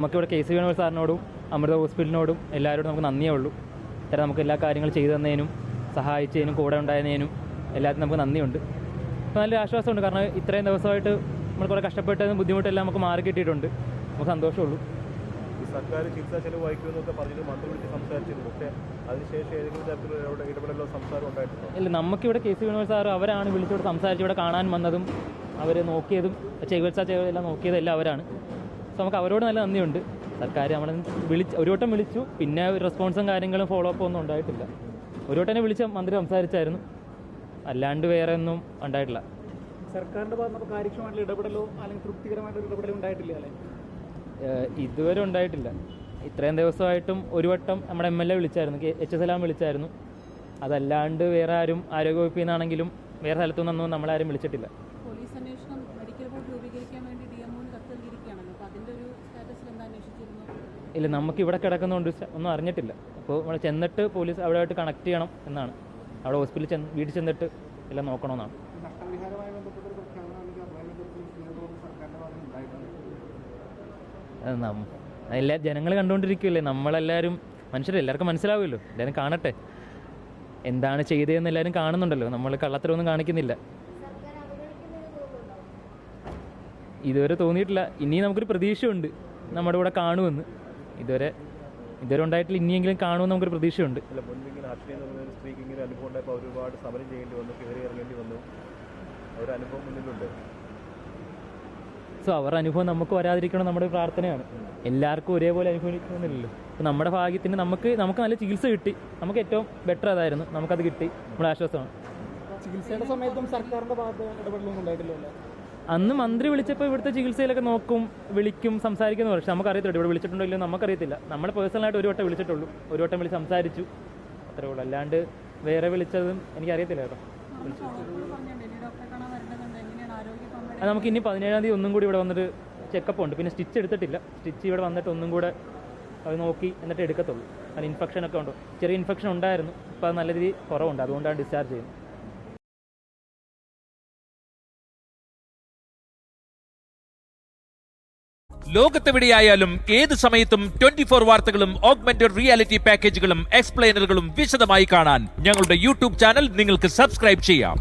നമുക്കിവിടെ KC വേണുഗോപാൽ സാറിനോടും അമൃത ഹോസ്പിറ്റലിനോടും എല്ലാവരോടും നമുക്ക് നന്ദിയേ ഉള്ളൂ. ഇത്തരം നമുക്ക് എല്ലാ കാര്യങ്ങളും ചെയ്തു തന്നതിനും സഹായിച്ചതിനും കൂടെ ഉണ്ടായതിനും എല്ലാത്തിനും നമുക്ക് നന്ദിയുണ്ട്. അപ്പോൾ നല്ല ആശ്വാസമുണ്ട്. കാരണം ഇത്രയും ദിവസമായിട്ട് നമ്മൾ കുറേ കഷ്ടപ്പെട്ടതും ബുദ്ധിമുട്ടെല്ലാം നമുക്ക് മാറി കിട്ടിയിട്ടുണ്ട്. നമുക്ക് സന്തോഷമുള്ളൂ. സർക്കാർ ചികിത്സാ ചെലവ് വഹിക്കുമെന്നൊക്കെ പറഞ്ഞിട്ട് മന്ത്രി വിളിച്ച് സംസാരിച്ചിരുന്നു. പക്ഷേ അതിനുശേഷം ഏതെങ്കിലും തരത്തിലുള്ള ഇടപെടലോ സംസാരം ഉണ്ടായിട്ടുണ്ടോ? ഇല്ല, നമുക്കിവിടെ KC വേണുഗോപാൽ സാർ അവരാണ് വിളിച്ചിവിടെ സംസാരിച്ച് ഇവിടെ കാണാൻ വന്നതും അവർ നോക്കിയതും ചികിത്സാ ചെലവെല്ലാം നോക്കിയതെല്ലാം അവരാണ്. സോ നമുക്ക് അവരോട് നല്ല നന്ദിയുണ്ട്. സർക്കാർ നമ്മളെ ഒരു വട്ടം വിളിച്ചു, പിന്നെ റെസ്പോൺസും കാര്യങ്ങളും ഫോളോ അപ്പ് ഒന്നും ഉണ്ടായിട്ടില്ല. ഒരു വട്ടം തന്നെ വിളിച്ച മന്ത്രി സംസാരിച്ചായിരുന്നു, അല്ലാണ്ട് വേറെ ഒന്നും ഉണ്ടായിട്ടില്ല. സർക്കാരിൻ്റെ ഭാഗത്ത് കാര്യക്ഷമമായിട്ടുള്ള ഇടപെടലോ അല്ലെങ്കിൽ തൃപ്തികരമായിട്ടുള്ള ഇടപെടലോ ഉണ്ടായിട്ടില്ല അല്ലേ? ഇതുവരെ ഉണ്ടായിട്ടില്ല. ഇത്രയും ദിവസമായിട്ടും ഒരു വട്ടം നമ്മുടെ MLA വിളിച്ചായിരുന്നു, H. സലാം വിളിച്ചായിരുന്നു. അതല്ലാണ്ട് വേറെ ആരും ആരോഗ്യവകുപ്പിൽ നിന്നാണെങ്കിലും വേറെ സ്ഥലത്തുനിന്നൊന്നും നമ്മളാരും വിളിച്ചിട്ടില്ല. പോലീസ് അന്വേഷണം മെഡിക്കൽ ബോർഡ് രൂപീകരിക്കാൻ വേണ്ടി DMOന് കത്ത് നൽകിയിരിക്കുകയാണല്ലോ. അപ്പോൾ അതിൻ്റെ ഒരു സ്റ്റാറ്റസിൽ എന്താ അന്വേഷിച്ചിരുന്നു? ഇല്ല, നമുക്ക് ഇവിടെ കിടക്കുന്നതുകൊണ്ട് ഒന്നും അറിഞ്ഞിട്ടില്ല. അപ്പോൾ നമ്മൾ ചെന്നിട്ട് പോലീസ് അവിടെയായിട്ട് കണക്ട് ചെയ്യണം എന്നാണ്. അവിടെ ഹോസ്പിറ്റലിൽ വീട്ടിൽ ചെന്നിട്ട് എല്ലാം നോക്കണമെന്നാണ്. നഷ്ടപരിഹാരവുമായി ബന്ധപ്പെട്ടൊരു പ്രഖ്യാപനം അല്ലെങ്കിൽ അതുമായി ബന്ധപ്പെട്ട സർക്കാരിൻ്റെ ഭാഗത്ത് ഉണ്ടായിട്ടുണ്ട്. എല്ലാ ജനങ്ങൾ കണ്ടുകൊണ്ടിരിക്കുകയല്ലേ, നമ്മളെല്ലാവരും മനുഷ്യരെല്ലാവർക്കും മനസ്സിലാവുമല്ലോ, എല്ലാവരും കാണട്ടെ എന്താണ് ചെയ്തതെന്ന് എല്ലാവരും കാണുന്നുണ്ടല്ലോ. നമ്മൾ കള്ളത്തരമൊന്നും കാണിക്കുന്നില്ല. ഇതുവരെ തോന്നിയിട്ടില്ല. ഇനി നമുക്കൊരു പ്രതീക്ഷയുണ്ട് നമ്മുടെ കൂടെ കാണുമെന്ന്. ഇതുവരെ ഉണ്ടായിട്ടില്ല. ഇനിയെങ്കിലും കാണുമെന്ന് നമുക്കൊരു പ്രതീക്ഷയുണ്ട്. മുൻപിങ്ങനെ അക്ഷയ എന്ന് പറയുന്ന സ്ത്രീക്ക് ഇങ്ങനെ അനുഭവം ഉണ്ടായപ്പോൾ ഒരുപാട് സമരം ചെയ്യേണ്ടി വന്നു, കയറി ഇറങ്ങേണ്ടി വന്നു. ഒരു അനുഭവം മുന്നിലുണ്ട്. സോ അവരുടെ അനുഭവം നമുക്ക് വരാതിരിക്കണം നമ്മുടെ പ്രാർത്ഥനയാണ്. എല്ലാവർക്കും ഒരേപോലെ അനുഭവിക്കണമെന്നില്ലല്ലോ. അപ്പോൾ നമ്മുടെ ഭാഗ്യത്തിന് നമുക്ക് നല്ല ചികിത്സ കിട്ടി. നമുക്ക് ഏറ്റവും ബെറ്റർ അതായിരുന്നു. നമുക്കത് കിട്ടി, നമ്മുടെ ആശ്വാസമാണ്. ചികിത്സയുടെ സമയത്തും സർക്കാരിൻ്റെ ഭാഗത്ത് ഇടപെടലൊന്നും ഉണ്ടായിട്ടില്ലല്ലോ. അന്ന് മന്ത്രി വിളിച്ചപ്പോൾ ഇവിടുത്തെ ചികിത്സയിലൊക്കെ നോക്കും, വിളിക്കും, സംസാരിക്കുന്നു. പക്ഷേ നമുക്കറിയത്തില്ല ഇവിടെ വിളിച്ചിട്ടുണ്ടോ ഇല്ലയോ നമുക്കറിയത്തില്ല. നമ്മൾ പേഴ്സണലായിട്ട് ഒരു വട്ടം വിളിച്ചിട്ടുള്ളൂ, ഒരു വട്ടം വിളിച്ച് സംസാരിച്ചു, അത്രേ ഉള്ളൂ. അല്ലാണ്ട് വേറെ വിളിച്ചതും എനിക്കറിയത്തില്ല കേട്ടോ. അത് നമുക്ക് ഇനി 17-ാം തീയതി ഒന്നും കൂടി ഇവിടെ വന്നിട്ട് ചെക്കപ്പ് ഉണ്ട്. പിന്നെ സ്റ്റിച്ച് എടുത്തിട്ടില്ല. സ്റ്റിച്ച് ഇവിടെ വന്നിട്ട് ഒന്നും കൂടെ അത് നോക്കി എന്നിട്ട് എടുക്കത്തുള്ളൂ. അത് ഇൻഫെക്ഷനൊക്കെ ഉണ്ടോ, ചെറിയ ഇൻഫെക്ഷൻ ഉണ്ടായിരുന്നു. ഇപ്പോൾ അത് നല്ല രീതിയിൽ കുറവുണ്ട്, അതുകൊണ്ടാണ് ഡിസ്ചാർജ് ചെയ്യുന്നത്. ലോകത്തെവിടെയായാലും ഏത് സമയത്തും 24 വാർത്തകളും ഓഗ്മെന്റഡ് റിയാലിറ്റി പാക്കേജുകളും എക്സ്പ്ലെയിനറുകളും വിശദമായി കാണാൻ ഞങ്ങളുടെ YouTube ചാനൽ നിങ്ങൾക്ക് സബ്സ്ക്രൈബ് ചെയ്യാം.